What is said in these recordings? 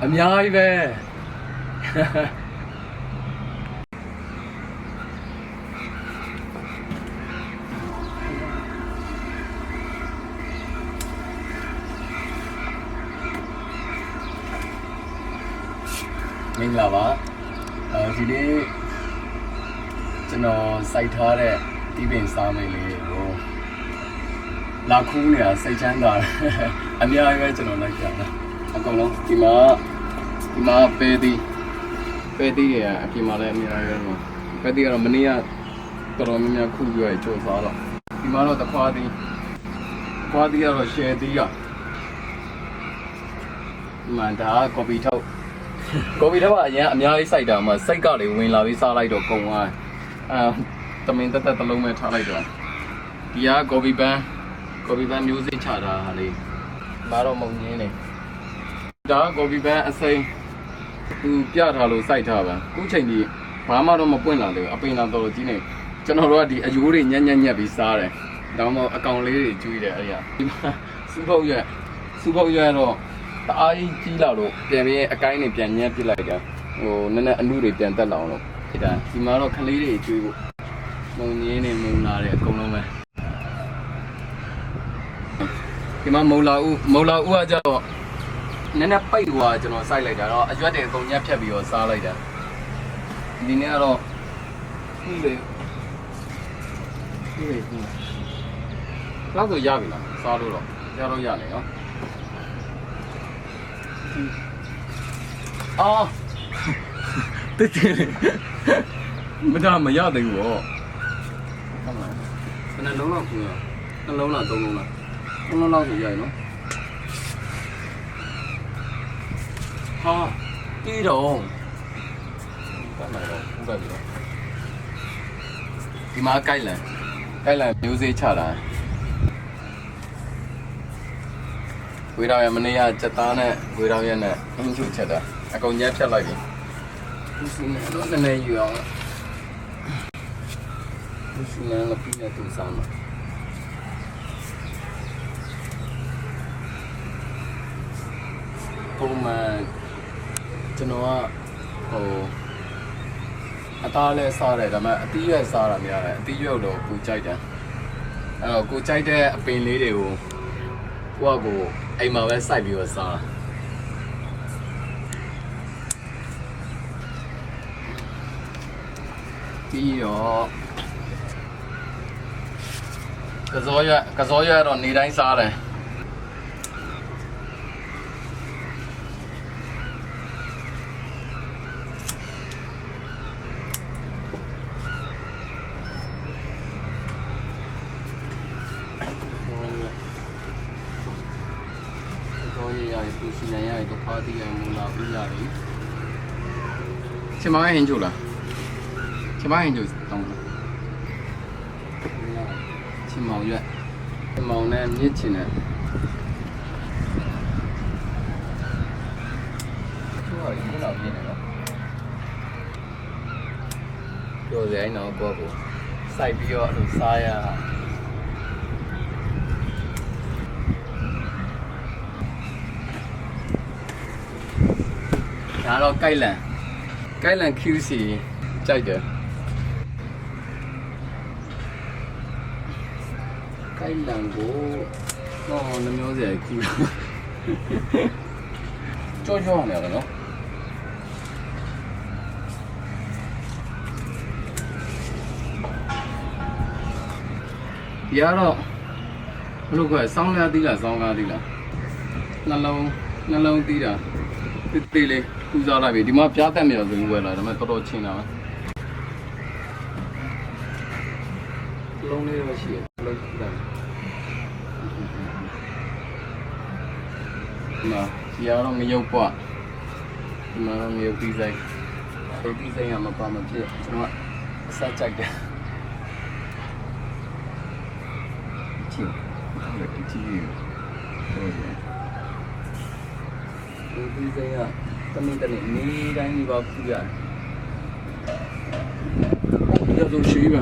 အများကြီးပဲမင်္ဂလာပါဒီနေ့ကျွန်တော်စိုက်ထားတဲ့ဒီပင်စားမယ်လေးကိုလာခူးနေတာစိတ်ချမ်းသာအများကြီးပဲကျွန်တော်လိုက်ကြတာအကုန်လုံးဒီမှာပဲတီးရအပြင်မှာလည်းအများကြီးပဲပဲတီးကတော့မနေ့ကတော်တော်များများခုပြီးရကြိုးစားတော့ဒီမှာတော့တခွားတီးကတော့ share တီးရဒီမှာဒါက copy ထုတ်ကအရင်အများကြီးစိုက်တာမှစိတ်ကလေဝင်လာပြီးစားလိုက်တော့ကုန်သွားတမင်တက်တစ်လုံးပဲထားလိုက်တော့ဒီက copy ban music ချတာဟာလေလာတော့မုံရင်းနေဒါက copy ban အစိမ်းသူပြထားလို့စိုက်ထားပါခုချိန်ကြီးဘာမှတော့မပွင့်လာသေးဘူးအပင်လာတော့ကြီးနေကျွန်တော်တို့ကဒီအယိုးတွေညက်ပြီးစားတယ်ဒါမှမဟုတ်အကောင်လေးတွေကျွေးတယ်အဲ့ဒါဒီမှာစူပုတ်ရွက်တော့တအားကြီးလာလို့ပြန်ပြီးအကိုင်းတွေပြန်ညက်ပစ်လိုက်တာဟိုနည်းနည်းအနုတွေပြန်တက်လာအောင်လို့ဒါဒီမှာတော့ခလေးတွေကျွေးဖို့မုံရင်းနေမုံလာတယ်အကုန်လုံးပဲဒီမှာမုံလာဦးကကြတော့နည်းနည်းပိတ်သွားကျွန်တော်စိုက်လိုက်တာတော့အရွက်တွေအကုန်ညက်ဖြတ်ပြီးတော့စားလိုက်တာဒီနေ့ကတော့လောက်ဆိုရပြီလားစားလို့တော့ရနေနော်အော်တိတိမရသေးဘူးဟောဟုတ်လားဘယ်နှလုံးလောက်ခုရနှလုံးလားသုံးလုံးလားသုံးလုံးလောက်ဆိုရရနော်ဟာတီးတော့ကမ်းလာတော့ဥပဒေတော့ဒီမှာကိုက်လန်မျိုးစေးချတာဝေးတော်ရမနေ့ကစက်သားနဲ့ဝေးတော်ရနဲ့အင်းချူချက်တာအကုန်ညက်ဖြတ်လိုက်ပြီဒီစင်းတော့နည်းနည်းယူအောင်ဒီစင်းလည်းပြည့်ရတူစားမှာပုံမှန်ကျွန်တော်ကအသားလဲစားတယ်ဒါပေမဲ့အသီးရွက်စားတာများတယ်အသီးရွက်တော့ကိုကြိုက်တယ်အဲ့တော့ကိုကြိုက်တဲ့အပင်လေးတွေကိုကိုအိမ်မှာပဲစိုက်ပြီးတော့စားပြီးတော့ကစောရွက်တော့နေတိုင်းစားတယ်သူစီနိုင်ရတော့ဖားတီးရမလားပြရတယ်ချင်မဟင်းကျူလားချင်မဟင်းကျူတောင်းလားချင်မောင်ရွက်ချင်မောင်နဲ့မြစ်ချင်တယ်သူကဒီလောက်ပြင်းနေတော့ပြောစရာအိမ်တော့ကိုစိုက်ပြီးတော့အဲ့လိုစားရဒါတော့ကိုက်လန် QC ကြိုက်တယ်ကိုက်လန်ကိုနှမျိုးစရာခူးကြောအောင်ရတယ်နော်ဒီကတော့ဘယ်လိုခေါ်စောင်းကားသီးလားနှလုံးသီးတာတေးလေးပူစားလိုက်ပြီဒီမှာပြားတက်မြော်ဆိုပြီးဝယ်လာဒါပေမဲ့တော်တော်ချင်းတာပဲလုံးလေးတော့ရှိတယ်လုံးတယ်ဒီကတော့ငရုတ်ပွားဒီမှာတော့ငရုတ်ပြီးဆိုင်ကမပါမဖြစ်ကျွန်တော်အစားကြိုက်တယ်ကြည့်ဟုတ်တယ်ဒီဆိုင်ကတမင်နေတိုင်းဒီပါဖူးရတယ်။ဒီတော့ရှိပါ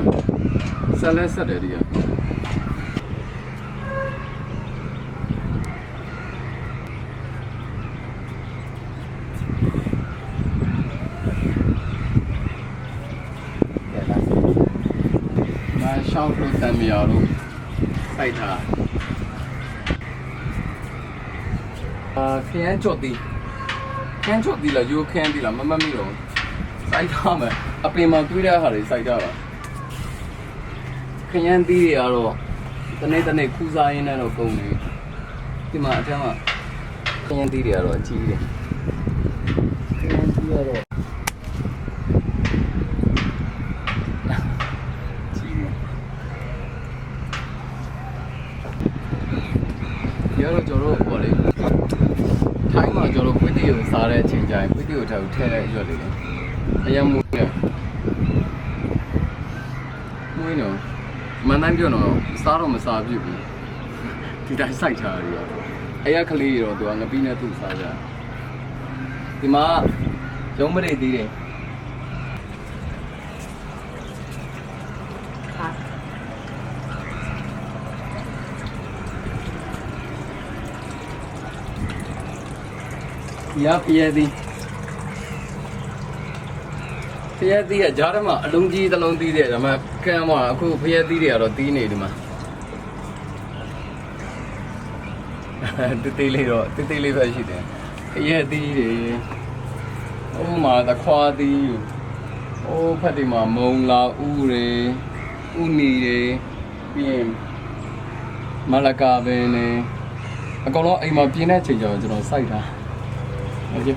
ဆက်လက်ဆက်တယ်ဒီက ရှောင်းလို့တံမြာတို့စိုက်ထားခရမ်းကြော့တီခရမ်းကြော့တီလားယူခရမ်းတီလားမမိတော့စိုက်ထားမယ်အပင်မှာတွေးတဲ့ဟာတွေစိုက်ထားတာခရမ်းတီတွေကတော့တနေ့ခူးစားရင်းနဲ့တော့ကုန်နေဒီမှာအထက်မှာခရမ်းတီတွေကတော့အကြီးတယ်ခရမ်းတီကတော့ရတော့ကျွန်တော်ပေါ့လေထိုင်းမှာကျွန်တော်ကွေးတီကိုစားတဲ့အချိန်ကျရင်ကွေးတီကိုထည့်တဲ့အရွက်လေးအရင်မွေးနေမွေးနော်မန်တိုင်းပြောတော့စားတော့မစားပြစ်ဘူးဒီတိုင်းစိုက်ထားရတော့အရက်ကလေးတော့သူကငပိနဲ့သူ့စားကြဒီမှာရုံးမရိတ်သေးတယ်ရဖျက်သည်ဖျက်သည်ကကြားထဲမှာအလုံးကြီးတစ်လုံးတီးတယ်ဒါမှကမ်းမှာအခုဖျက်သည်တွေကတော့တီးနေဒီမှာတေးလေးတော့တေးလေးပဲရှိတယ်ဖျက်သည်တွေဟိုမှာသခွားသည်ဟိုဖက်ဒီမှာမုံလာဥတွေဥနီတွေပြီးရင်မလကာပင်တွေအကောင်လုံးအိမ်မှာပြင်းတဲ့ချိန်ကျတော့ကျွန်တော်စိုက်တာဟုတ်ကဲ့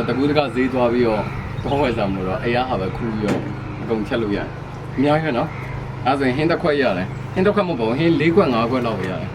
တကူတကဈေးသွားပြီးတော့တော့ဝယ်စားမှုတော့အရာဟာပဲခူးပြီးတော့အကုန်ချက်လို့ရတယ်အများကြီးပဲနော်အဲဆိုရင်ဟင်းတစ်ခွက်ရတယ်ဟင်းတစ်ခွက်မဟုတ်ပါဘူးဟင်း၄ခွက်၅ခွက်လောက်ပဲရတယ်